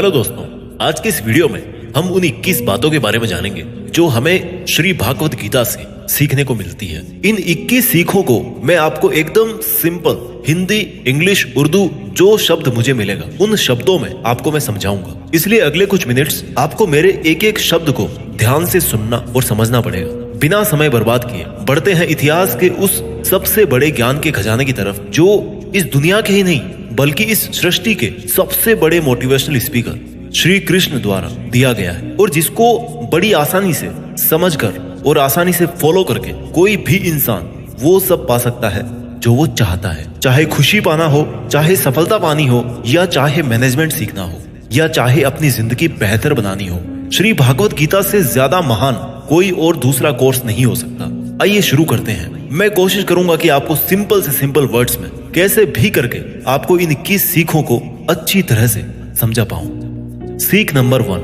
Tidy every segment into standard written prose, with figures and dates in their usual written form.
Hello दोस्तों, आज के इस वीडियो में हम उन 21 बातों के बारे में जानेंगे जो हमें श्री भागवत गीता से सीखने को मिलती है। इन 21 सीखों को मैं आपको एकदम सिंपल हिंदी, इंग्लिश, उर्दू जो शब्द मुझे मिलेगा उन शब्दों में आपको मैं समझाऊंगा। इसलिए अगले कुछ मिनट्स आपको मेरे एक एक शब्द को ध्यान से सुनना और समझना पड़ेगा। बिना समय बर्बाद किए बढ़ते हैं इतिहास के उस सबसे बड़े ज्ञान के खजाने की तरफ जो इस दुनिया के ही नहीं बल्कि इस सृष्टि के सबसे बड़े मोटिवेशनल स्पीकर श्री कृष्ण द्वारा दिया गया है और जिसको बड़ी आसानी से समझकर और आसानी से फॉलो करके कोई भी इंसान वो सब पा सकता है जो वो चाहता है। चाहे खुशी पाना हो, चाहे सफलता पानी हो, या चाहे मैनेजमेंट सीखना हो, या चाहे अपनी जिंदगी बेहतर बनानी हो, श्री भागवत गीता से ज्यादा महान कोई और दूसरा कोर्स नहीं हो सकता। आइए शुरू करते हैं। मैं कोशिश करूंगा कि आपको सिंपल से सिंपल वर्ड्स में कैसे भी करके आपको इन 21 सीखों को अच्छी तरह से समझा पाऊं। सीख नंबर 1,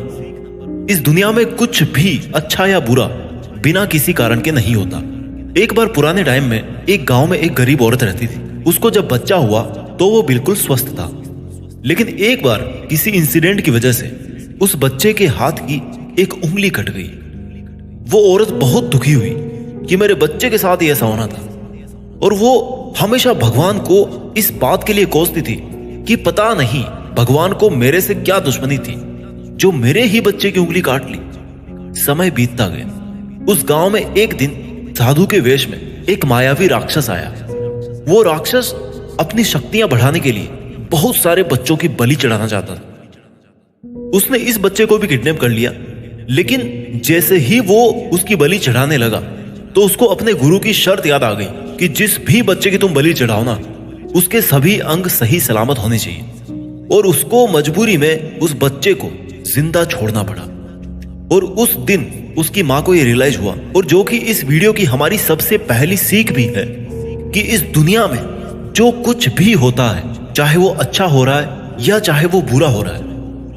इस दुनिया में कुछ भी अच्छा या बुरा बिना किसी कारण के नहीं होता। एक बार पुराने टाइम में एक गांव में एक गरीब औरत रहती थी। उसको जब बच्चा हुआ तो वो बिल्कुल स्वस्थ था, लेकिन एक बार किसी इंसिडेंट की वजह से उस बच्चे के हाथ की एक उंगली कट गई। वो औरत बहुत दुखी हुई कि मेरे बच्चे के साथ ही ऐसा होना था, और वो हमेशा भगवान को इस बात के लिए कोसती थी कि पता नहीं भगवान को मेरे से क्या दुश्मनी थी जो मेरे ही बच्चे की उंगली काट ली। समय बीतता गया। उस गांव में एक दिन साधु के वेश में एक मायावी राक्षस आया। वो राक्षस अपनी शक्तियां बढ़ाने के लिए बहुत सारे बच्चों की बलि चढ़ाना चाहता था। उसने इस बच्चे को भी किडनैप कर लिया, लेकिन जैसे ही वो उसकी बलि चढ़ाने लगा तो उसको अपने गुरु की शर्त याद आ गई कि जिस भी बच्चे की तुम बलि चढ़ाओ ना, उसके सभी अंग सही सलामत होने चाहिए, और उसको मजबूरी में उस बच्चे को जिंदा छोड़ना पड़ा। और उस दिन उसकी मां को यह रियलाइज हुआ, और जो कि इस वीडियो की हमारी सबसे पहली सीख भी है, कि इस दुनिया में जो कुछ भी होता है, चाहे वो अच्छा हो रहा है या चाहे वो बुरा हो रहा है,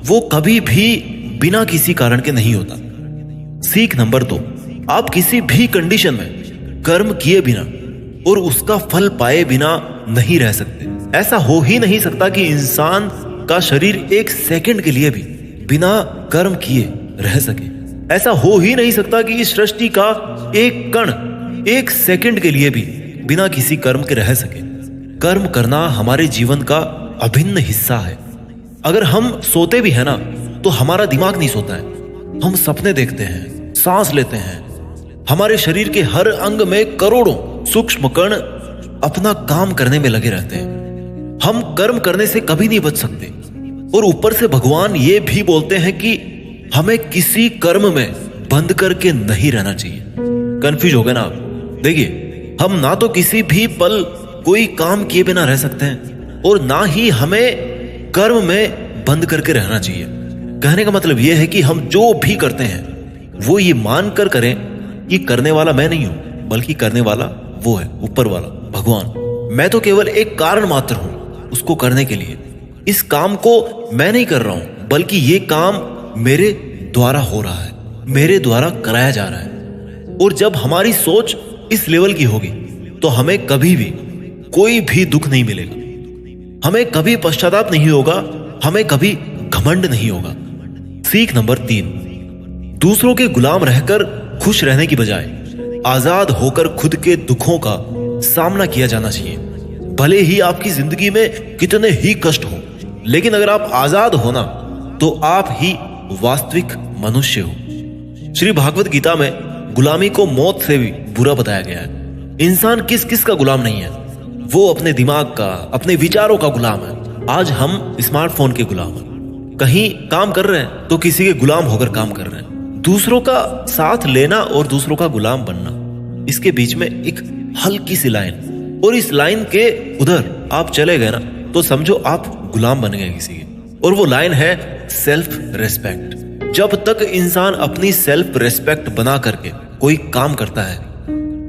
वो कभी भी बिना किसी कारण के नहीं होता। सीख नंबर 2, आप किसी भी कंडीशन में कर्म किए बिना और उसका फल पाए बिना नहीं रह सकते। ऐसा हो ही नहीं सकता कि इंसान का शरीर एक सेकंड के लिए भी बिना कर्म किए रह सके। ऐसा हो ही नहीं सकता कि इस सृष्टि का एक कण एक सेकंड के लिए भी बिना किसी कर्म के रह सके। कर्म करना हमारे जीवन का अभिन्न हिस्सा है। अगर हम सोते भी है ना तो हमारा दिमाग नहीं सोता है। हम सपने देखते हैं, सांस लेते हैं। हमारे शरीर के हर अंग में करोड़ों सूक्ष्म कण अपना काम करने में लगे रहते हैं। हम कर्म करने से कभी नहीं बच सकते, और ऊपर से भगवान ये भी बोलते हैं कि हमें किसी कर्म में बंद करके नहीं रहना चाहिए। कंफ्यूज हो गए ना आप? देखिए, हम ना तो किसी भी पल कोई काम किए बिना रह सकते हैं, और ना ही हमें कर्म में बंद करके रहना चाहिए। कहने का मतलब यह है कि हम जो भी करते हैं वो ये मानकर करें कि करने वाला मैं नहीं हूं, बल्कि करने वाला वो है, ऊपर वाला भगवान। मैं तो केवल एक कारण मात्र हूं उसको करने के लिए। इस काम को मैं नहीं कर रहा हूं, बल्कि ये काम मेरे द्वारा हो रहा है, मेरे द्वारा कराया जा रहा है। और जब हमारी सोच इस लेवल की होगी तो हमें कभी भी कोई भी दुख नहीं मिलेगा, हमें कभी पश्चाताप नहीं होगा, हमें कभी घमंड नहीं होगा। सीख नंबर 3, दूसरों के गुलाम रहकर खुश रहने की बजाय आजाद होकर खुद के दुखों का सामना किया जाना चाहिए। भले ही आपकी जिंदगी में कितने ही कष्ट हो, लेकिन अगर आप आजाद हो ना तो आप ही वास्तविक मनुष्य हो। श्री भागवत गीता में गुलामी को मौत से भी बुरा बताया गया है। इंसान किस किस का गुलाम नहीं है? वो अपने दिमाग का, अपने विचारों का गुलाम है। आज हम स्मार्टफोन के गुलाम हैं। कहीं काम कर रहे हैं तो किसी के गुलाम होकर काम कर रहे हैं। दूसरों का साथ लेना और दूसरों का गुलाम बनना, इसके बीच में एक हल्की सी लाइन, और इस लाइन के उधर आप चले गए ना तो समझो आप गुलाम बन गए किसी के। और वो लाइन है सेल्फ रेस्पेक्ट। जब तक इंसान अपनी सेल्फ रेस्पेक्ट बना करके कोई काम करता है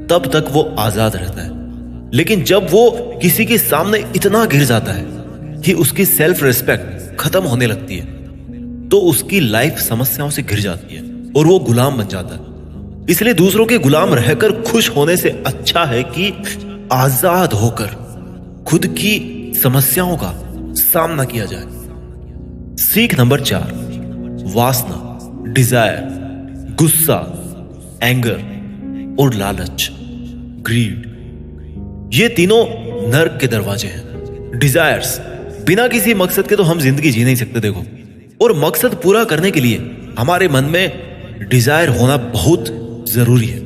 तब तक वो आजाद रहता है, लेकिन जब वो किसी के सामने इतना गिर जाता है कि उसकी सेल्फ रेस्पेक्ट खत्म होने लगती है तो उसकी लाइफ समस्याओं से घिर जाती है और वो गुलाम बन जाता है। इसलिए दूसरों के गुलाम रहकर खुश होने से अच्छा है कि आजाद होकर खुद की समस्याओं का सामना किया जाए। सीख नंबर 4, वासना, डिजायर, गुस्सा, एंगर और लालच, ग्रीड। ये तीनों नर्क के दरवाजे हैं। डिजायर्स, बिना किसी मकसद के तो हम जिंदगी जी नहीं सकते देखो, और मकसद पूरा करने के लिए हमारे मन में डिजायर होना बहुत जरूरी है।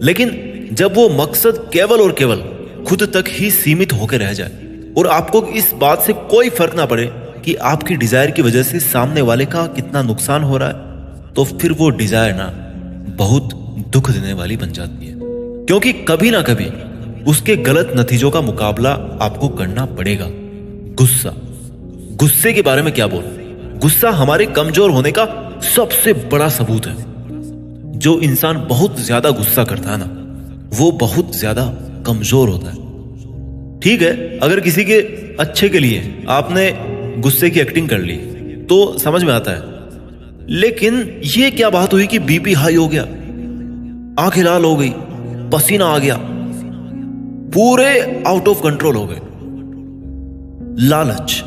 लेकिन जब वो मकसद केवल और केवल खुद तक ही सीमित होकर रह जाए और आपको इस बात से कोई फर्क ना पड़े कि आपकी डिजायर की वजह से सामने वाले का कितना नुकसान हो रहा है, तो फिर वो डिजायर ना बहुत दुख देने वाली बन जाती है, क्योंकि कभी ना कभी उसके गलत नतीजों का मुकाबला आपको करना पड़ेगा। गुस्सा, गुस्से के बारे में क्या बोलूं? गुस्सा हमारे कमजोर होने का सबसे बड़ा सबूत है। जो इंसान बहुत ज्यादा गुस्सा करता है ना, वो बहुत ज्यादा कमजोर होता है। ठीक है, अगर किसी के अच्छे के लिए आपने गुस्से की एक्टिंग कर ली तो समझ में आता है, लेकिन ये क्या बात हुई कि बीपी हाई हो गया, आंखें लाल हो गई, पसीना आ गया, पूरे आउट ऑफ कंट्रोल हो गए। लालच,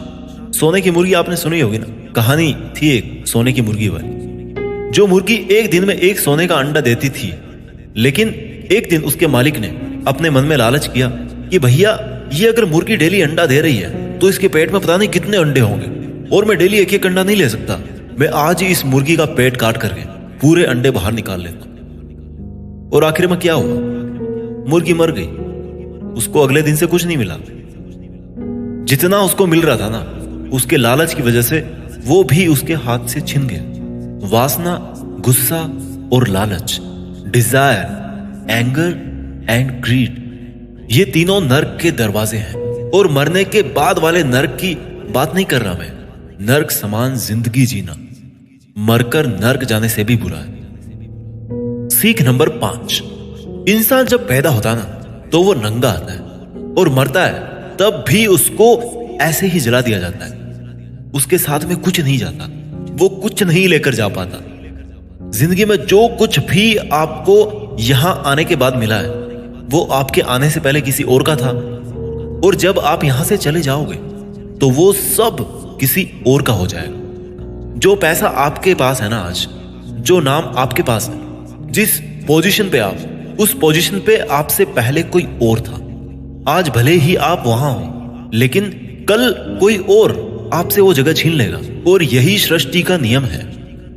सोने की मुर्गी आपने सुनी होगी ना, कहानी थी एक सोने की मुर्गी वाली। जो मुर्गी एक दिन में एक सोने का अंडा देती थी, लेकिन एक दिन उसके मालिक ने अपने मन में लालच किया कि भैया ये अगर मुर्गी डेली अंडा दे रही है तो इसके पेट में पता नहीं कितने अंडे होंगे, और मैं डेली एक एक अंडा नहीं ले सकता, मैं आज ही इस मुर्गी का पेट काट करके पूरे अंडे बाहर निकाल लेता। और आखिर में क्या हुआ? मुर्गी मर गई, उसको अगले दिन से कुछ नहीं मिला। जितना उसको मिल रहा था ना, उसके लालच की वजह से वो भी उसके हाथ से छिन गया। वासना, गुस्सा और लालच, डिजायर, एंगर एंड ग्रीड, ये तीनों नर्क के दरवाजे हैं। और मरने के बाद वाले नर्क की बात नहीं कर रहा मैं, नर्क समान जिंदगी जीना मरकर नर्क जाने से भी बुरा है। सीख नंबर 5, इंसान जब पैदा होता है ना तो वो नंगा आता है, और मरता है तब भी उसको ऐसे ही जला दिया जाता है। उसके साथ में कुछ नहीं जाता, वो कुछ नहीं लेकर जा पाता। जिंदगी में जो कुछ भी आपको यहां आने के बाद मिला है, वो आपके आने से पहले किसी और का था, और जब आप यहां से चले जाओगे तो वो सब किसी और का हो जाएगा। जो पैसा आपके पास है ना आज, जो नाम आपके पास है, जिस पोजीशन पे आप, उस पोजीशन पे आपसे पहले कोई और था। आज भले ही आप वहां हो, लेकिन कल कोई और आपसे वो जगह छीन लेगा, और यही सृष्टि का नियम है।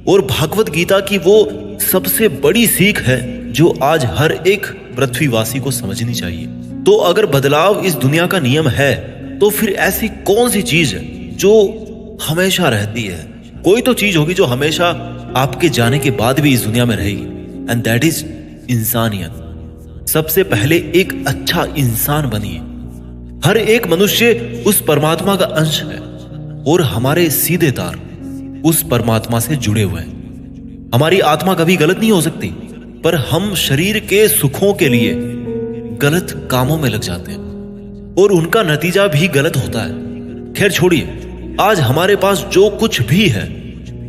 और भागवत गीता की वो सबसे बड़ी सीख है जो आज हर एक पृथ्वीवासी को समझनी चाहिए। तो अगर बदलाव इस दुनिया का नियम है, तो फिर ऐसी कौन सी चीज है जो हमेशा रहती है? कोई तो चीज होगी जो हमेशा आपके जाने के बाद भी इस दुनिया में रहेगी, एंड दैट इज इंसानियत। सबसे पहले एक अच्छा इंसान बनिए। हर एक मनुष्य उस परमात्मा का अंश है, और हमारे सीधे तार उस परमात्मा से जुड़े हुए हैं। हमारी आत्मा कभी गलत नहीं हो सकती, पर हम शरीर के सुखों के लिए गलत कामों में लग जाते हैं, और उनका नतीजा भी गलत होता है। खैर छोड़िए, आज हमारे पास जो कुछ भी है,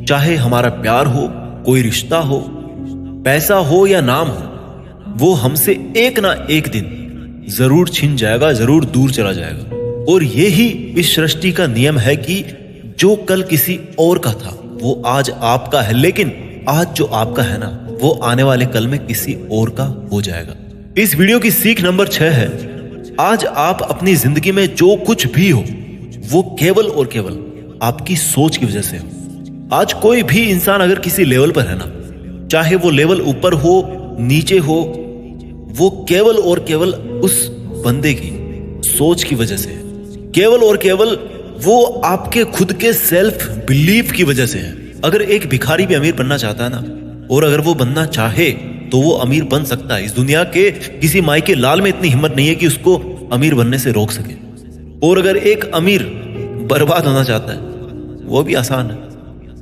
चाहे हमारा प्यार हो, कोई रिश्ता हो, पैसा हो या नाम हो, वो हमसे एक ना एक दिन जरूर छिन जाएगा, जरूर दूर चला जाएगा। और यही इस सृष्टि का नियम है कि जो कल किसी और का था वो आज आपका है, लेकिन आज जो आपका है ना, वो आने वाले कल में किसी और का हो जाएगा। इस वीडियो की सीख नंबर 6 है, आज आप अपनी जिंदगी में जो कुछ भी हो, वो केवल और केवल आपकी सोच की वजह से हो। आज कोई भी इंसान अगर किसी लेवल पर है ना, चाहे वो लेवल ऊपर हो नीचे हो, वो केवल और केवल उस बंदे की सोच की वजह से है। केवल और केवल वो आपके खुद के सेल्फ बिलीफ की वजह से है। अगर एक भिखारी भी अमीर बनना चाहता है ना, और अगर वो बनना चाहे तो वो अमीर बन सकता है। इस दुनिया के किसी माई के लाल में इतनी हिम्मत नहीं है कि उसको अमीर बनने से रोक सके। और अगर एक अमीर बर्बाद होना चाहता है, वो भी आसान है।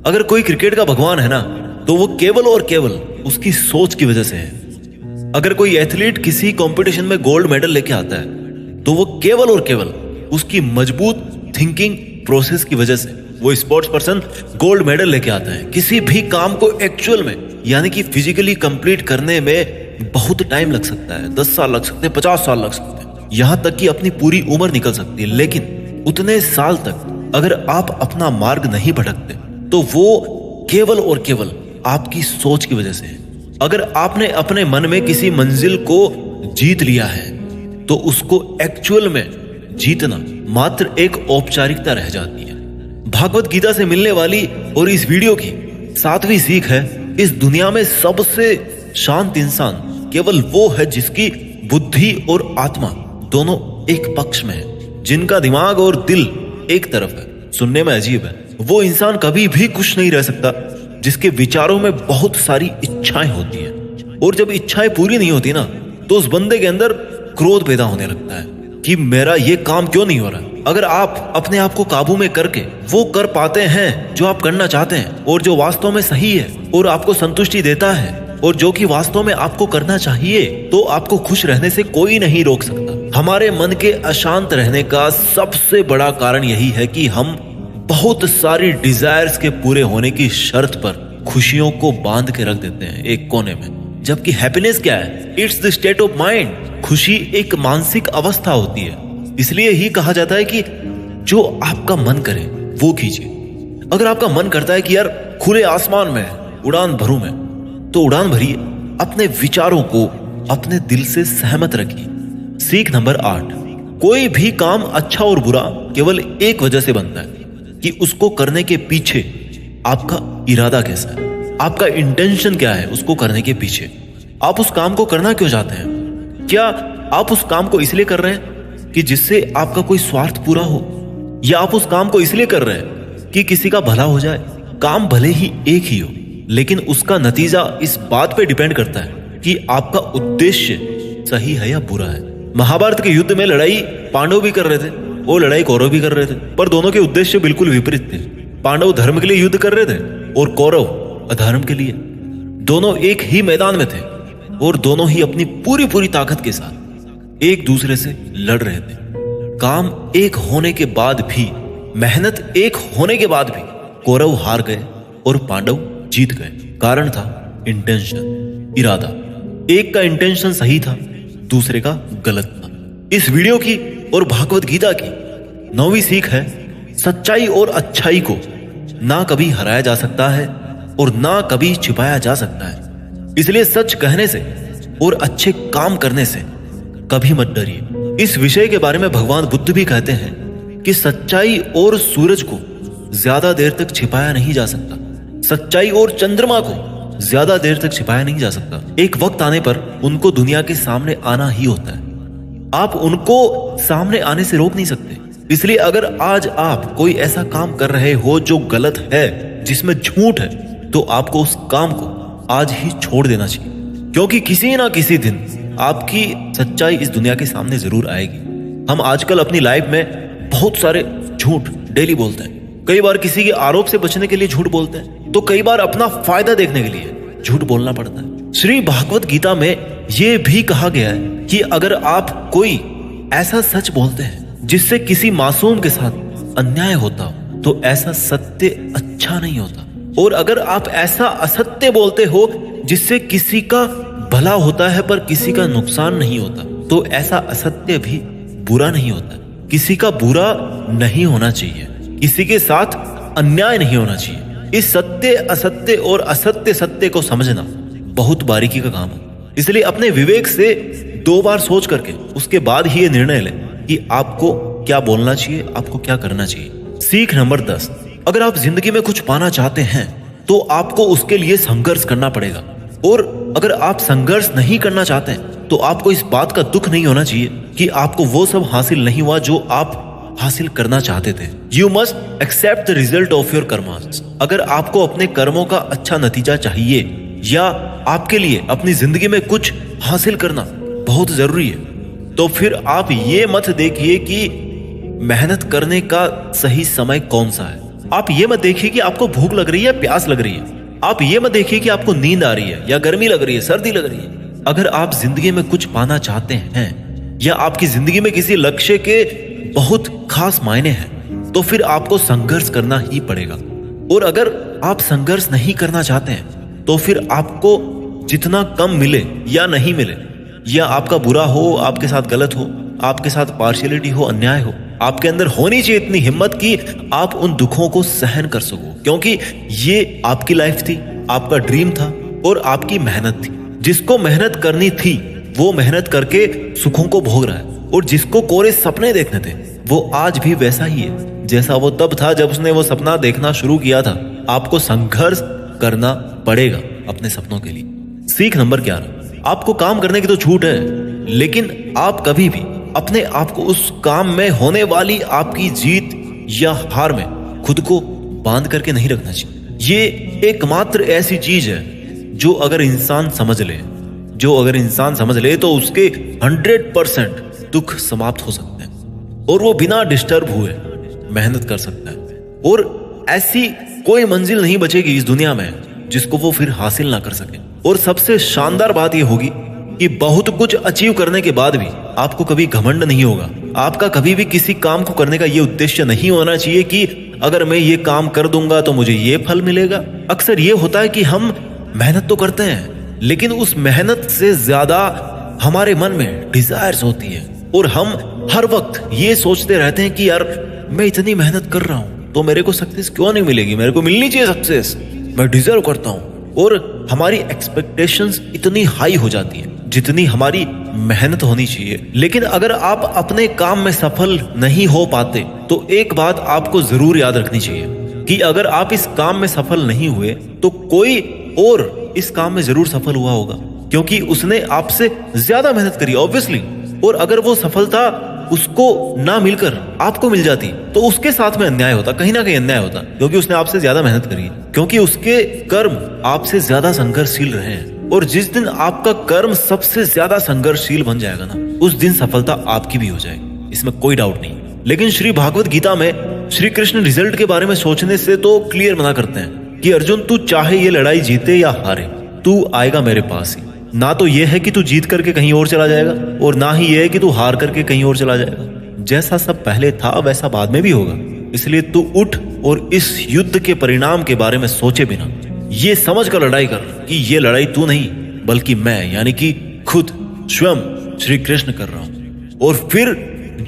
अगर कोई क्रिकेट का भगवान है ना, तो वो केवल और केवल उसकी सोच की वजह से है। अगर कोई एथलीट किसी कंपटीशन में गोल्ड मेडल लेके आता है, तो वो केवल और केवल उसकी मजबूत थिंकिंग प्रोसेस की वजह से वो स्पोर्ट्स पर्सन गोल्ड मेडल लेके आता है। किसी भी काम को एक्चुअल में, यानी कि फिजिकली कंप्लीट करने में बहुत टाइम लग सकता है। 10 साल लग सकते हैं, 50 साल लग सकते हैं, यहां तक कि अपनी पूरी उम्र निकल सकती है। लेकिन उतने साल तक अगर आप अपना मार्ग नहीं भटकते, तो वो केवल और केवल आपकी सोच की वजह से है। अगर आपने अपने मन में किसी मंजिल को जीत लिया है तो उसको एक्चुअल में जीतना मात्र एक औपचारिकता रह जाती है। भागवत गीता से मिलने वाली और इस वीडियो की 7वीं सीख है, इस दुनिया में सबसे शांत इंसान केवल वो है जिसकी बुद्धि और आत्मा दोनों एक पक्ष में है, जिनका दिमाग और दिल एक तरफ है। सुनने में अजीब है, वो इंसान कभी भी खुश नहीं रह सकता जिसके विचारों में बहुत सारी इच्छाएं होती हैं, और जब इच्छाएं पूरी नहीं होती ना तो उस बंदे के अंदर क्रोध पैदा होने लगता है कि मेरा ये काम क्यों नहीं हो रहा। अगर आप अपने आप को काबू में करके वो कर पाते हैं जो आप करना चाहते हैं और जो वास्तव में सही है और आपको संतुष्टि देता है और जो कि वास्तव में आपको करना चाहिए, तो आपको खुश रहने से कोई नहीं रोक सकता। हमारे मन के अशांत रहने का सबसे बड़ा कारण यही है कि हम बहुत सारी डिजायर्स के पूरे होने की शर्त पर खुशियों को बांध के रख देते हैं एक कोने में। जबकि हैप्पीनेस क्या है? It's the state of mind. खुशी एक मानसिक अवस्था होती है। इसलिए ही कहा जाता है कि जो आपका मन करे वो कीजिए। अगर आपका मन करता है कि यार खुले आसमान में उड़ान भरूं मैं, तो उड़ान भरिए। अपने विचारों को अपने दिल से सहमत रखिए। सीख नंबर 8, कोई भी काम अच्छा और बुरा केवल एक वजह से बनता है कि उसको करने के पीछे आपका इरादा कैसा है, आपका इंटेंशन क्या है। उसको करने के पीछे आप उस काम को करना क्यों चाहते हैं? क्या आप उस काम को इसलिए कर रहे हैं कि जिससे आपका कोई स्वार्थ पूरा हो, या आप उस काम को इसलिए कर रहे हैं कि किसी का भला हो जाए? काम भले ही एक ही हो, लेकिन उसका नतीजा इस बात पे डिपेंड करता है कि आपका उद्देश्य सही है या बुरा है। महाभारत के युद्ध में लड़ाई पांडव भी कर रहे थे, वो लड़ाई कौरव भी कर रहे थे, पर दोनों के उद्देश्य बिल्कुल विपरीत थे। पांडव धर्म के लिए युद्ध कर रहे थे और कौरव अधर्म के लिए। दोनों एक ही मैदान में थे और दोनों ही अपनी पूरी पूरी ताकत के साथ एक दूसरे से लड़ रहे थे। काम एक होने के बाद भी, मेहनत एक होने के बाद भी कौरव हार गए और पांडव जीत गए। कारण था इंटेंशन, इरादा। एक का इंटेंशन सही था, दूसरे का गलत था। इस वीडियो की और भागवत गीता की 9वीं सीख है, सच्चाई और अच्छाई को ना कभी हराया जा सकता है और ना कभी छिपाया जा सकता है। इसलिए सच कहने से और अच्छे काम करने से कभी मत डरिए। इस विषय के बारे में भगवान बुद्ध भी कहते हैं कि सच्चाई और सूरज को ज्यादा देर तक छिपाया नहीं जा सकता, सच्चाई और चंद्रमा को ज्यादा देर तक छिपाया नहीं जा सकता। एक वक्त आने पर उनको दुनिया के सामने आना ही होता है। आप उनको सामने आने से रोक नहीं सकते। इसलिए अगर आज आप कोई ऐसा काम कर रहे हो जो गलत है, जिसमें झूठ है, तो आपको उस काम को आज ही छोड़ देना चाहिए, क्योंकि किसी ना किसी दिन आपकी सच्चाई इस दुनिया के सामने जरूर आएगी। हम आजकल अपनी लाइफ में बहुत सारे झूठ डेली बोलते हैं। कई बार किसी के आरोप से बचने के लिए झूठ बोलते हैं, तो कई बार अपना फायदा देखने के लिए झूठ बोलना पड़ता है। श्री भागवत गीता में यह भी कहा गया है कि अगर आप कोई ऐसा सच बोलते हैं जिससे किसी मासूम के साथ अन्याय होता हो, तो ऐसा सत्य अच्छा नहीं होता। और अगर आप ऐसा असत्य बोलते हो जिससे किसी का भला होता है पर किसी का नुकसान नहीं होता, तो ऐसा असत्य भी बुरा नहीं होता। किसी का बुरा नहीं होना चाहिए, किसी के साथ अन्याय नहीं होना चाहिए। इस सत्य असत्य और असत्य सत्य को समझना बहुत बारीकी का काम है। इसलिए अपने विवेक से 2 बार सोच करके उसके बाद ही ये निर्णय लें कि आपको क्या बोलना चाहिए, आपको क्या करना चाहिए। सीख नंबर 10, अगर आप जिंदगी में कुछ पाना चाहते हैं तो आपको उसके लिए संघर्ष करना पड़ेगा। और अगर आप संघर्ष नहीं करना चाहते हैं तो आपको इस बात का दुख नहीं होना चाहिए कि आपको वो सब हासिल नहीं हुआ जो आप हासिल करना चाहते थे। You must accept the result of your karmas. अगर आपको अपने कर्मों का अच्छा नतीजा चाहिए या आपके लिए अपनी जिंदगी में कुछ हासिल करना बहुत जरूरी है, तो फिर आप ये मत देखिए कि मेहनत करने का सही समय कौन सा है। आप ये मत देखिए कि आपको भूख लग रही है, प्यास लग रही है। आप ये मत देखिए कि आपको नींद आ रही है या गर्मी लग रही है, सर्दी लग रही है। अगर आप जिंदगी में कुछ पाना चाहते हैं या आपकी जिंदगी में किसी लक्ष्य के बहुत खास मायने हैं, तो फिर आपको संघर्ष करना ही पड़ेगा। और अगर आप संघर्ष नहीं करना चाहते हैं तो फिर आपको जितना कम मिले या नहीं मिले, या आपका बुरा हो, आपके साथ गलत हो, आपके साथ पार्शियलिटी हो, अन्याय हो, आपके अंदर होनी चाहिए इतनी हिम्मत कि आप उन दुखों को सहन कर सको, क्योंकि ये आपकी लाइफ थी, आपका ड्रीम था और आपकी मेहनत थी। जिसको मेहनत करनी थी वो मेहनत करके सुखों को भोग रहा है, और जिसको कोरे सपने देखने थे वो आज भी वैसा ही है जैसा वो तब था जब उसने वो सपना देखना शुरू किया था। आपको संघर्ष करना पड़ेगा अपने सपनों के लिए। सीख नंबर 11, आपको काम करने की तो छूट है, लेकिन आप कभी भी अपने आप को उस काम में होने वाली आपकी जीत या हार में खुद को बांध करके नहीं रखना चाहिए। ये एकमात्र ऐसी चीज है जो अगर इंसान समझ ले तो उसके 100% दुख समाप्त हो सकते हैं और वो बिना डिस्टर्ब हुए मेहनत कर सकता है, और ऐसी कोई मंजिल नहीं बचेगी इस दुनिया में जिसको वो फिर हासिल ना कर सके। और सबसे शानदार बात यह होगी कि बहुत कुछ अचीव करने के बाद भी आपको कभी घमंड नहीं होगा। आपका कभी भी किसी काम को करने का ये उद्देश्य नहीं होना चाहिए कि अगर मैं ये काम कर दूंगा तो मुझे ये फल मिलेगा। अक्सर ये होता है कि हम मेहनत तो करते हैं, लेकिन उस मेहनत से ज्यादा हमारे मन में डिजायर्स होती है, और हम हर वक्त ये सोचते रहते हैं कि यार मैं इतनी मेहनत कर रहा हूं तो मेरे को सक्सेस क्यों नहीं मिलेगी, मेरे को मिलनी चाहिए सक्सेस, मैं डिजर्व करता हूं। और हमारी एक्सपेक्टेशंस इतनी हाई हो जाती है जितनी हमारी मेहनत होनी चाहिए। लेकिन अगर आप अपने काम में सफल नहीं हो पाते तो एक बात आपको जरूर याद रखनी चाहिए कि अगर आप इस काम में सफल नहीं हुए तो कोई और इस काम में जरूर सफल हुआ होगा, क्योंकि उसने आपसे ज्यादा मेहनत करी ऑब्वियसली। और अगर वो सफलता उसको ना मिलकर आपको मिल जाती तो उसके साथ में अन्याय होता, कहीं ना कहीं अन्याय होता, क्योंकि उसने आपसे ज्यादा मेहनत करी, क्योंकि उसके कर्म आपसे ज्यादा संघर्षशील रहे हैं। और जिस दिन आपका कर्म सबसे ज्यादा संघर्षशील बन जाएगा ना, उस दिन सफलता आपकी भी हो जाएगी, इसमें कोई डाउट नहीं। लेकिन श्री भागवत गीता में श्री कृष्ण रिजल्ट के बारे में सोचने से तो क्लियर मना करते हैं कि अर्जुन तू चाहे ये लड़ाई जीते या हारे, तू आएगा मेरे पास ही। ना तो ये है कि तू जीत करके कहीं और चला जाएगा, और ना ही ये है कि तू हार करके कहीं और चला जाएगा। जैसा सब पहले था वैसा बाद में भी होगा। इसलिए तू उठ और इस युद्ध के परिणाम के बारे में सोचे बिना ये समझ कर लड़ाई कर कि ये लड़ाई तू नहीं बल्कि मैं, यानी कि खुद स्वयं श्री कृष्ण कर रहा हूं। और फिर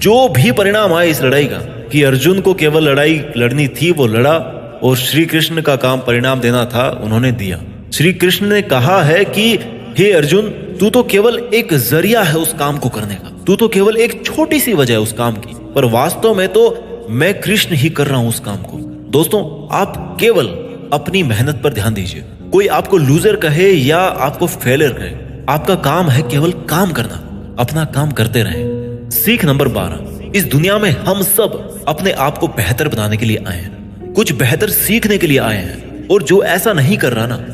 जो भी परिणाम आए इस लड़ाई का, कि अर्जुन को केवल लड़ाई लड़नी थी वो लड़ा, और श्री कृष्ण का काम परिणाम देना था उन्होंने दिया। श्री कृष्ण ने कहा है कि हे अर्जुन, तू तो केवल एक जरिया है उस काम को करने का, तू तो केवल एक छोटी सी वजह है उस काम की, पर वास्तव में तो मैं कृष्ण ही कर रहा हूं उस काम को। दोस्तों, आप केवल अपनी मेहनत पर ध्यान दीजिए। कोई आपको लूजर कहे या आपको फेलियर कहे, आपका काम है केवल काम करना, अपना काम करते रहें। सीख नंबर 12, इस दुनिया में हम सब अपने आप को बेहतर बनाने के लिए आए हैं, कुछ बेहतर सीखने के लिए आए हैं, और जो ऐसा नहीं कर रहा ना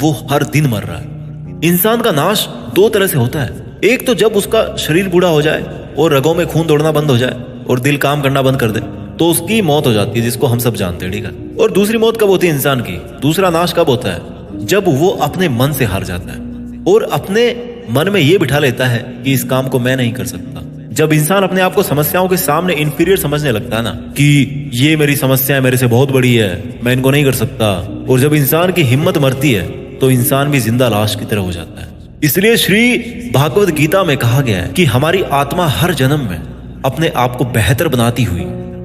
वो हर दिन मर रहा है। इंसान का नाश दो तरह से होता है, एक तो जब उसका शरीर बूढ़ा हो जाए और रगों में खून दौड़ना बंद हो जाए और दिल काम करना बंद कर दे तो उसकी मौत हो जाती है, जिसको हम सब जानते हैं, ठीक है। और दूसरी मौत कब होती है इंसान की, दूसरा नाश कब होता है, जब वो अपने मन से हार जाता है और अपने मन में ये बिठा लेता है कि इस काम को मैं नहीं कर सकता। जब इंसान अपने आप को समस्याओं के सामने इंफीरियर समझने लगता है ना, कि ये मेरी समस्या मेरे से बहुत बड़ी है, मैं इनको नहीं कर सकता, और जब इंसान की हिम्मत मरती है तो इंसान भी जिंदा लाश की तरह हो जाता है। इसलिए श्री भागवत गीता में कहा गया है कि हमारी आत्मा हर जन्म में अपने आप को बेहतर बनाती हुई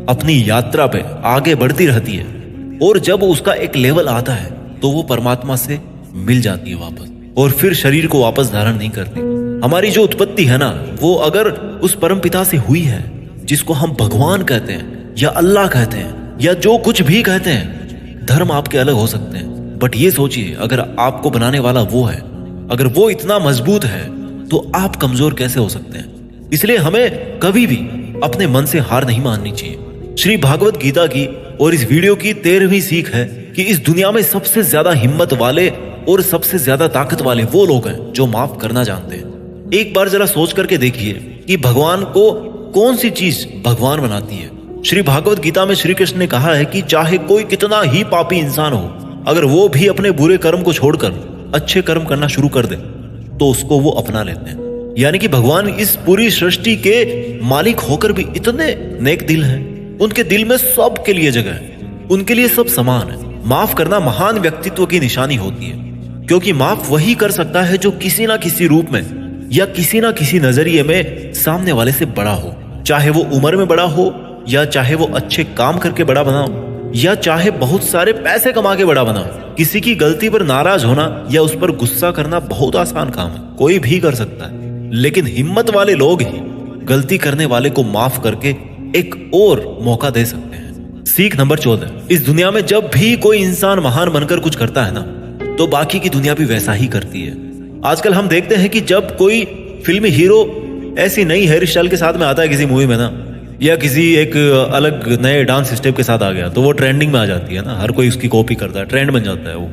अपनी यात्रा पे आगे बढ़ती रहती है, और जब उसका एक लेवल आता है तो वो परमात्मा से मिल जाती है वापस, और फिर शरीर को वापस धारण नहीं करती। हमारी जो उत्पत्ति है ना, वो अगर उस परम पिता से हुई है जिसको हम भगवान कहते हैं या अल्लाह कहते हैं या जो कुछ भी कहते हैं, धर्म आपके अलग हो सकते हैं, बट ये सोचिए अगर आपको बनाने वाला वो है, अगर वो इतना मजबूत है तो आप कमजोर कैसे हो सकते हैं। इसलिए हमें कभी भी अपने मन से हार नहीं माननी चाहिए। श्री भागवत गीता की और इस वीडियो की 13वीं सीख है कि इस दुनिया में सबसे ज्यादा हिम्मत वाले और सबसे ज्यादा ताकत वाले वो लोग हैं जो माफ करना जानते हैं। एक बार जरा सोच करके देखिए कि भगवान को कौन सी चीज भगवान बनाती है। श्री भागवत गीता में श्री कृष्ण ने कहा है कि चाहे कोई कितना ही पापी इंसान हो, अगर वो भी अपने बुरे कर्म को छोड़कर अच्छे कर्म करना शुरू कर दे तो उसको वो अपना लेते हैं। यानी कि भगवान इस पूरी सृष्टि के मालिक होकर भी इतने नेक दिल हैं, उनके दिल में सब के लिए जगह है, उनके लिए सब समान है। माफ करना महान व्यक्तित्व की निशानी होती है, क्योंकि माफ वही कर सकता है जो किसी ना किसी रूप में या किसी ना किसी नजरिए में सामने वाले से बड़ा हो, चाहे वो उम्र में बड़ा हो या चाहे वो अच्छे काम करके बड़ा बनाओ, या चाहे बहुत सारे पैसे कमा के बड़ा बनाओ, किसी की गलती पर नाराज होना या उस पर गुस्सा करना बहुत आसान काम है, कोई भी कर सकता है। लेकिन हिम्मत वाले लोग ही गलती करने वाले को माफ करके एक और मौका दे सकते हैं। सीख नंबर 14, इस दुनिया में जब भी कोई इंसान महान बनकर कुछ करता है ना, तो बाकी की दुनिया भी वैसा ही करती है। आजकल हम देखते हैं कि जब कोई फिल्मी हीरो ऐसी नई हेयर स्टाइल के साथ में आता है किसी मूवी में ना, या किसी एक अलग नए डांस स्टेप के साथ आ गया, तो वो ट्रेंडिंग में आ जाती है ना, हर कोई उसकी कॉपी करता है, ट्रेंड बन जाता है वो।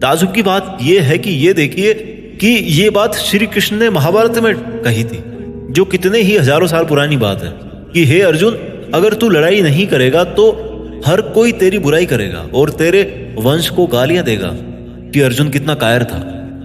ताजुब की बात यह है कि ये देखिए कि ये बात श्री कृष्ण ने महाभारत में कही थी, जो कितने ही हजारों साल पुरानी बात है, कि हे अर्जुन, अगर तू लड़ाई नहीं करेगा तो हर कोई तेरी बुराई करेगा और तेरे वंश को गालियां देगा कि अर्जुन कितना कायर था।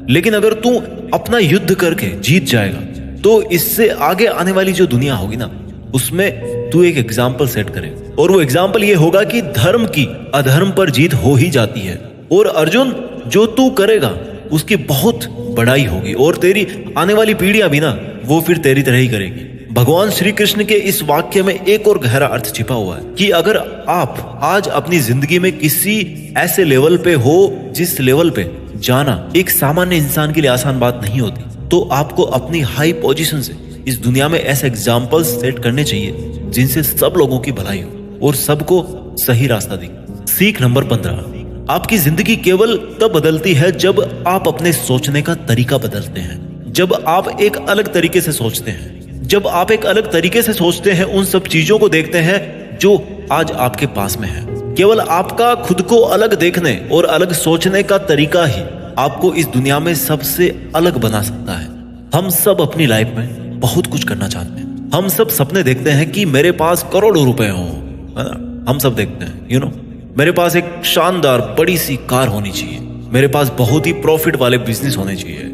लेकिन अगर तू अपना युद्ध करके जीत जाएगा तो इससे आगे आने वाली जो दुनिया होगी ना, उसमें तू एक एग्जाम्पल सेट करे, और वो एग्जाम्पल ये होगा कि धर्म की अधर्म पर जीत हो ही जाती है। और अर्जुन, जो तू करेगा उसकी बहुत बड़ाई होगी और तेरी आने वाली पीढ़ियां भी ना, वो फिर तेरी तरह ही करेगी। भगवान श्री कृष्ण के इस वाक्य में एक और गहरा अर्थ छिपा हुआ है कि अगर आप आज अपनी जिंदगी में किसी ऐसे लेवल पे हो जिस लेवल पे जाना एक सामान्य इंसान के लिए आसान बात नहीं होती, तो आपको अपनी हाई पोजीशन से इस दुनिया में ऐसे एग्जाम्पल्स सेट करने चाहिए जिनसे सब लोगों की भलाई हो और सबको सही रास्ता दिखे। सीख नंबर 15, आपकी जिंदगी केवल तब बदलती है जब आप अपने सोचने का तरीका बदलते हैं। जब आप एक अलग तरीके से सोचते हैं, जब आप एक अलग तरीके से सोचते हैं, उन सब चीजों को देखते हैं जो आज आपके पास में है। केवल आपका खुद को अलग देखने और अलग सोचने का तरीका ही आपको इस दुनिया में सबसे अलग बना सकता है। हम सब अपनी लाइफ में बहुत कुछ करना चाहते हैं। हम सब सपने देखते हैं कि मेरे पास करोड़ों रुपए हो, है ना? हम सब देखते हैं, मेरे पास एक शानदार बड़ी सी कार होनी चाहिए, मेरे पास बहुत ही प्रॉफिट वाले बिजनेस होने चाहिए।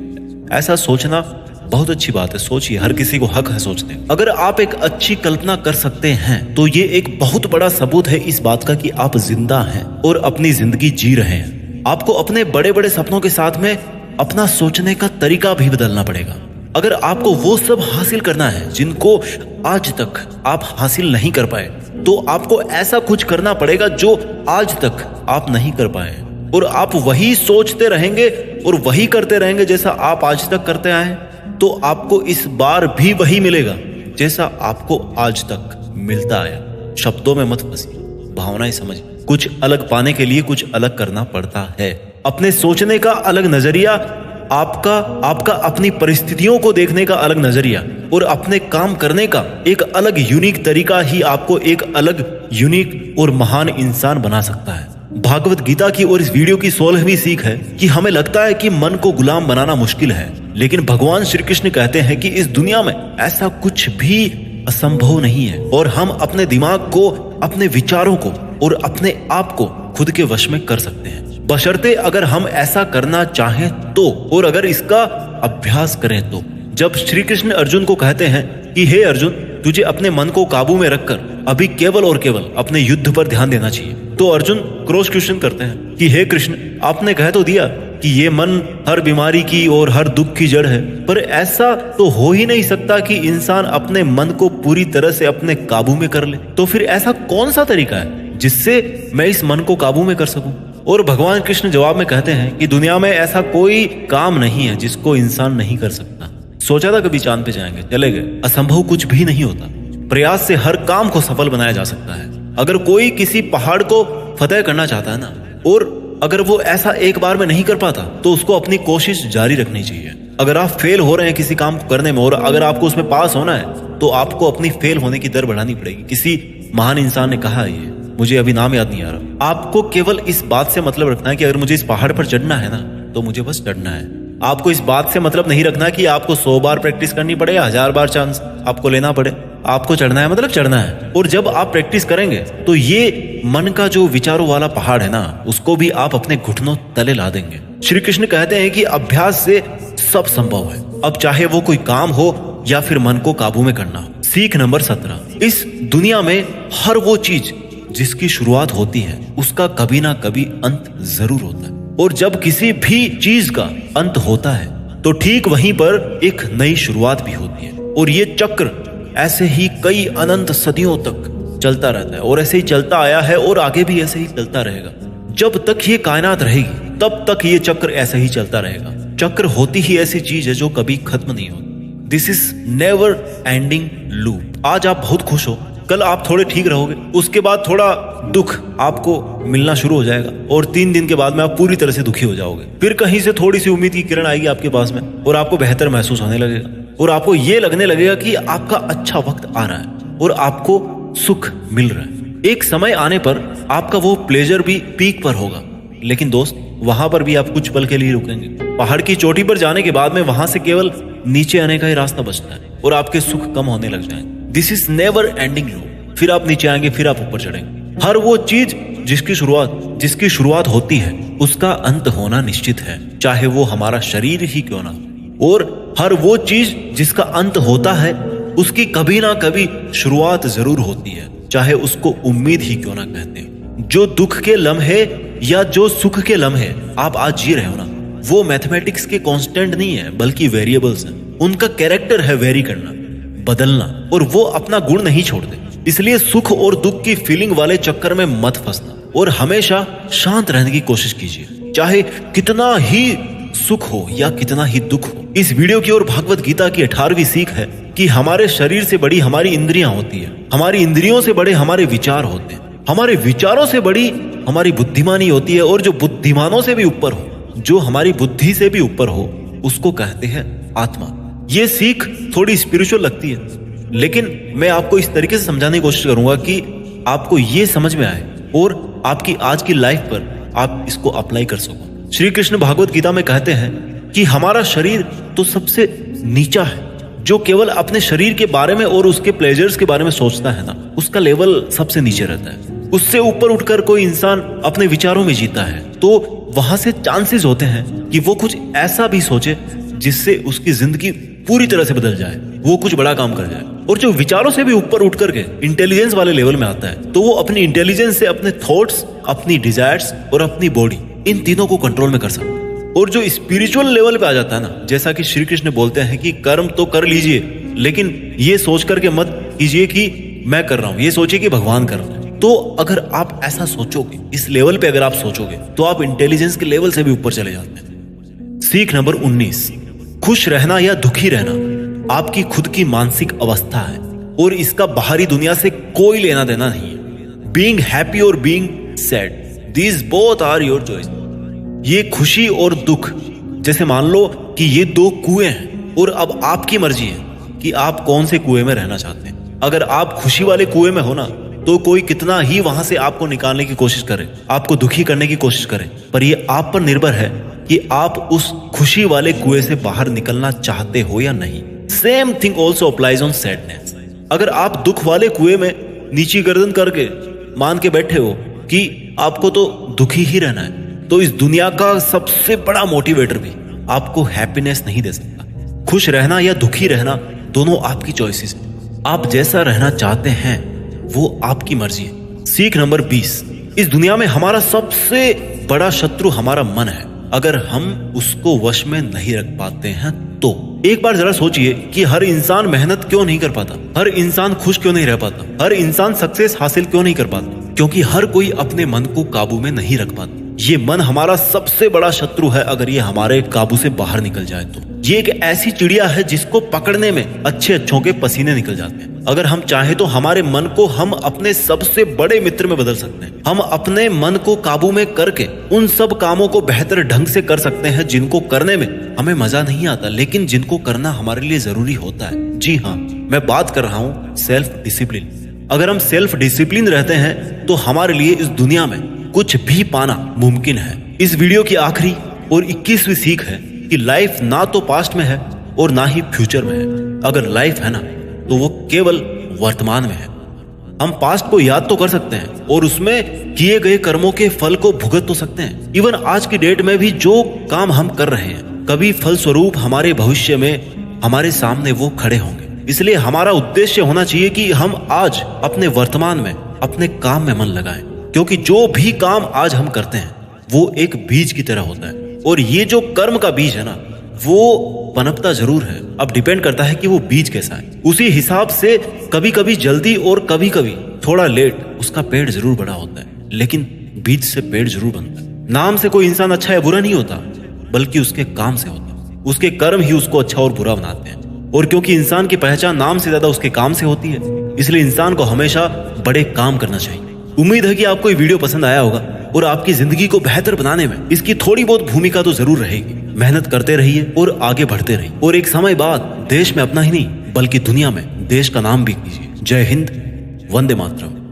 ऐसा सोचना बहुत अच्छी बात है, सोचिए, हर किसी को हक है सोचने। अगर आप एक अच्छी कल्पना कर सकते हैं तो ये एक बहुत बड़ा सबूत है इस बात का कि आप जिंदा हैं और अपनी जिंदगी जी रहे हैं। आपको अपने बड़े बड़े सपनों के साथ में अपना सोचने का तरीका भी बदलना पड़ेगा। अगर आपको वो सब हासिल करना है जिनको आज तक आप हासिल नहीं कर पाए, तो आपको ऐसा कुछ करना पड़ेगा जो आज तक आप नहीं कर पाए, और आप वही सोचते रहेंगे और वही करते रहेंगे जैसा आप आज तक करते आए हैं, तो आपको इस बार भी वही मिलेगा जैसा आपको आज तक मिलता आया। शब्दों में मत फंसिए, भावनाएं समझिए। कुछ अलग पाने के लिए कुछ अलग करना पड़ता है। अपने सोचने का अलग नजरिया, आपका अपनी परिस्थितियों को देखने का अलग नजरिया और अपने काम करने का एक अलग यूनिक तरीका ही आपको एक अलग यूनिक और महान इंसान बना सकता है। भागवत गीता की और इस वीडियो की 16वीं सीख है कि हमें लगता है कि मन को गुलाम बनाना मुश्किल है, लेकिन भगवान श्री कृष्ण कहते हैं कि इस दुनिया में ऐसा कुछ भी असंभव नहीं है, और हम अपने दिमाग को, अपने विचारों को और अपने आप को खुद के वश में कर सकते हैं, बशर्ते अगर हम ऐसा करना चाहें तो, और अगर इसका अभ्यास करें तो। जब श्री कृष्ण अर्जुन को कहते हैं कि हे अर्जुन, तुझे अपने मन को काबू में रखकर अभी केवल और केवल अपने युद्ध पर ध्यान देना चाहिए, तो अर्जुन क्रॉस क्वेश्चन करते हैं कि हे कृष्ण, आपने कह तो दिया कि ये मन हर बीमारी की और हर दुख की जड़ है, पर ऐसा तो हो ही नहीं सकता कि इंसान अपने मन को पूरी तरह से अपने काबू में कर ले। तो फिर ऐसा कौन सा तरीका है जिससे मैं इस मन को काबू में कर सकूं? और भगवान कृष्ण जवाब में कहते हैं कि दुनिया में ऐसा कोई काम नहीं है जिसको इंसान नहीं कर सकता। सोचा था कभी चांद पे जाएंगे, चले गए। असंभव कुछ भी नहीं होता। प्रयास से हर काम को सफल बनाया जा सकता है। अगर कोई किसी पहाड़ को फतेह करना चाहता है ना, और अगर वो ऐसा एक बार में नहीं कर पाता, तो उसको अपनी कोशिश जारी रखनी चाहिए। अगर आप फेल हो रहे हैं किसी काम को करने में और अगर आपको उसमें पास होना है, तो आपको अपनी फेल होने की दर बढ़ानी पड़ेगी। किसी महान इंसान ने कहा, ये मुझे अभी नाम याद नहीं आ रहा। आपको केवल इस बात से मतलब रखना है कि अगर मुझे इस पहाड़ पर चढ़ना है ना, तो मुझे बस चढ़ना है। आपको इस बात से मतलब नहीं रखना कि आपको 100 बार प्रैक्टिस करनी पड़े या 1000 बार चांस आपको लेना पड़े। आपको चढ़ना है मतलब चढ़ना है। और जब आप प्रैक्टिस करेंगे तो ये मन का जो विचारों वाला पहाड़ है ना, उसको भी आप अपने घुटनों तले ला देंगे। श्री कृष्ण कहते हैं कि अभ्यास से सब संभव है, अब चाहे वो कोई काम हो या फिर मन को काबू में करना हो। सीख नंबर 17, इस दुनिया में हर वो चीज जिसकी शुरुआत होती है उसका कभी ना कभी अंत जरूर होता है, और जब किसी भी चीज का अंत होता है तो ठीक वहीं पर एक नई शुरुआत भी होती है। और ये चक्र ऐसे ही कई अनंत सदियों तक चलता रहता है और ऐसे ही चलता आया है और आगे भी ऐसे ही चलता रहेगा। जब तक ये कायनात रहेगी तब तक ये चक्र ऐसे ही चलता रहेगा। चक्र होती ही ऐसी चीज है जो कभी खत्म नहीं होती। This is never ending loop. आज आप बहुत खुश हो, कल आप थोड़े ठीक रहोगे, उसके बाद थोड़ा दुख आपको मिलना शुरू हो जाएगा और 3 दिन के बाद में आप पूरी तरह से दुखी हो जाओगे। फिर कहीं से थोड़ी सी उम्मीद की किरण आएगी आपके पास में और आपको बेहतर महसूस होने लगेगा और आपको ये लगने लगेगा कि आपका अच्छा वक्त आ रहा है और आपको सुख मिल रहा है। एक समय आने पर आपका वो प्लेजर भी पीक पर होगा, लेकिन दोस्त वहां पर भी आप कुछ पल के लिए रुकेंगे। पहाड़ की चोटी पर जाने के बाद में वहां से केवल नीचे आने का ही रास्ता बचता है और आपके सुख कम होने लग जाएंगे। This is never ending loop. फिर आप नीचे आएंगे, फिर आप ऊपर चढ़ेंगे। हर वो चीज जिसकी शुरुआत होती है उसका अंत होना निश्चित है, चाहे वो हमारा शरीर ही क्यों ना। और हर वो चीज जिसका अंत होता है उसकी कभी ना कभी शुरुआत जरूर होती है, चाहे उसको उम्मीद ही क्यों ना कहते हैं। जो दुख के लम्हे या जो सुख के लम्हे आप आज जी रहे हो ना, वो मैथमेटिक्स के कांस्टेंट नहीं है बल्कि वेरिएबल्स हैं। उनका कैरेक्टर है वेरी करना, बदलना, और वो अपना गुण नहीं छोड़ते। इसलिए सुख और दुख की फीलिंग वाले चक्कर में मत फंसना और हमेशा शांत रहने की कोशिश कीजिए, चाहे कितना ही सुख हो या कितना ही दुख हो। इस वीडियो की ओर भागवत गीता की 18वीं सीख है कि हमारे शरीर से बड़ी हमारी इंद्रियां होती है, हमारी इंद्रियों से बड़े हमारे विचार होते हैं, हमारे विचारों से बड़ी हमारी बुद्धिमानी होती है, और जो बुद्धिमानों से भी ऊपर हो, जो हमारी बुद्धि से भी ऊपर हो, उसको कहते हैं आत्मा। ये सीख थोड़ी स्पिरिचुअल लगती है, लेकिन मैं आपको इस तरीके से समझाने की कोशिश करूंगा कि आपको ये समझ में आए और आपकी आज की लाइफ पर आप इसको अप्लाई कर सको। श्री कृष्ण भागवत गीता में कहते हैं कि हमारा शरीर तो सबसे नीचा है। जो केवल अपने शरीर के बारे में और उसके प्लेजर्स के बारे में सोचता है ना, उसका लेवल सबसे नीचे रहता है। उससे ऊपर उठकर कोई इंसान अपने विचारों में जीता है तो वहां से चांसेस होते हैं कि वो कुछ ऐसा भी सोचे जिससे उसकी जिंदगी पूरी तरह से बदल जाए, वो कुछ बड़ा काम कर जाए। और जो विचारों से भी ऊपर उठ करके इंटेलिजेंस वाले लेवल में आता है तो वो अपनी इंटेलिजेंस से अपने थॉट्स, अपनी डिजायर्स और अपनी बॉडी, इन तीनों को कंट्रोल में कर सकता है। और जो स्पिरिचुअल लेवल पे आ जाता है ना, जैसा कि श्री कृष्ण बोलते हैं कि कर्म तो कर लीजिए, लेकिन ये सोच करके मत कीजिए कि मैं कर रहा हूं, ये सोचिए कि भगवान कर रहा है। तो अगर आप ऐसा सोचोगे, इस लेवल पे अगर आप सोचोगे, तो आप इंटेलिजेंस के लेवल से भी ऊपर चले जाते हैं। सीख नंबर 19, खुश रहना या दुखी रहना आपकी खुद की मानसिक अवस्था है और इसका बाहरी दुनिया से कोई लेना देना नहीं है। बीइंग हैप्पी और being sad, these both are your choice. ये खुशी और दुख, जैसे मान लो कि ये 2 कुएं हैं और अब आपकी मर्जी है कि आप कौन से कुएं में रहना चाहते हैं। अगर आप खुशी वाले कुएं में हो ना, तो कोई कितना ही वहां से आपको निकालने की कोशिश करे, आपको दुखी करने की कोशिश करे, पर ये आप पर निर्भर है कि आप उस खुशी वाले कुएं से बाहर निकलना चाहते हो या नहीं। Same thing also applies on sadness. अगर आप दुख वाले कुएं में नीची गर्दन करके मान के बैठे हो कि आपको तो दुखी ही रहना है, तो इस दुनिया का सबसे बड़ा मोटिवेटर भी आपको हैप्पीनेस नहीं दे सकता। खुश रहना या दुखी रहना दोनों आपकी चॉइसेस है। आप जैसा रहना चाहते हैं वो आपकी मर्जी है। सीख नंबर 20, इस दुनिया में हमारा सबसे बड़ा शत्रु हमारा मन है। अगर हम उसको वश में नहीं रख पाते हैं तो एक बार जरा सोचिए कि हर इंसान मेहनत क्यों नहीं कर पाता, हर इंसान खुश क्यों नहीं रह पाता, हर इंसान सक्सेस हासिल क्यों नहीं कर पाता, क्योंकि हर कोई अपने मन को काबू में नहीं रख पाता। ये मन हमारा सबसे बड़ा शत्रु है। अगर ये हमारे काबू से बाहर निकल जाए तो ये एक ऐसी चिड़िया है जिसको पकड़ने में अच्छों के पसीने निकल जाते हैं। अगर हम चाहे तो हमारे मन को हम अपने सबसे बड़े मित्र में बदल सकते हैं। हम अपने मन को काबू में करके उन सब कामों को बेहतर ढंग से कर सकते हैं जिनको करने में हमें मजा नहीं आता, लेकिन जिनको करना हमारे लिए जरूरी होता है। जी हाँ, मैं बात कर रहा हूँ सेल्फ डिसिप्लिन। अगर हम सेल्फ डिसिप्लिन रहते हैं तो हमारे लिए इस दुनिया में कुछ भी पाना मुमकिन है। इस वीडियो की आखिरी और 21वीं सीख है कि लाइफ ना तो पास्ट में है और ना ही फ्यूचर में है। अगर लाइफ है ना, तो वो केवल वर्तमान में है। हम पास्ट को याद तो कर सकते हैं और उसमें किए गए कर्मों के फल को भुगत तो सकते हैं। इवन आज की डेट में भी जो काम हम कर रहे हैं, कभी फलस्वरूप हमारे भविष्य में हमारे सामने वो खड़े होंगे। इसलिए हमारा उद्देश्य होना चाहिए कि हम आज अपने वर्तमान में अपने काम में मन लगाएं, क्योंकि जो भी काम आज हम करते हैं वो एक बीज की तरह होता है। और ये जो कर्म का बीज है ना, वो पनपता जरूर है, अब डिपेंड करता है कि वो बीज कैसा है। उसी हिसाब से कभी कभी जल्दी और कभी कभी थोड़ा लेट उसका पेड़ जरूर बड़ा होता है, लेकिन बीज से पेड़ जरूर बनता है। नाम से कोई इंसान अच्छा या बुरा नहीं होता, बल्कि उसके काम से होता है। उसके कर्म ही उसको अच्छा और बुरा बनाते हैं। और क्योंकि इंसान की पहचान नाम से ज्यादा उसके काम से होती है, इसलिए इंसान को हमेशा बड़े काम करना चाहिए। उम्मीद है कि आपको ये वीडियो पसंद आया होगा और आपकी जिंदगी को बेहतर बनाने में इसकी थोड़ी बहुत भूमिका तो जरूर रहेगी। मेहनत करते रहिए और आगे बढ़ते रहिए, और एक समय बाद देश में अपना ही नहीं बल्कि दुनिया में देश का नाम भी कीजिए। जय हिंद, वंदे मातरम।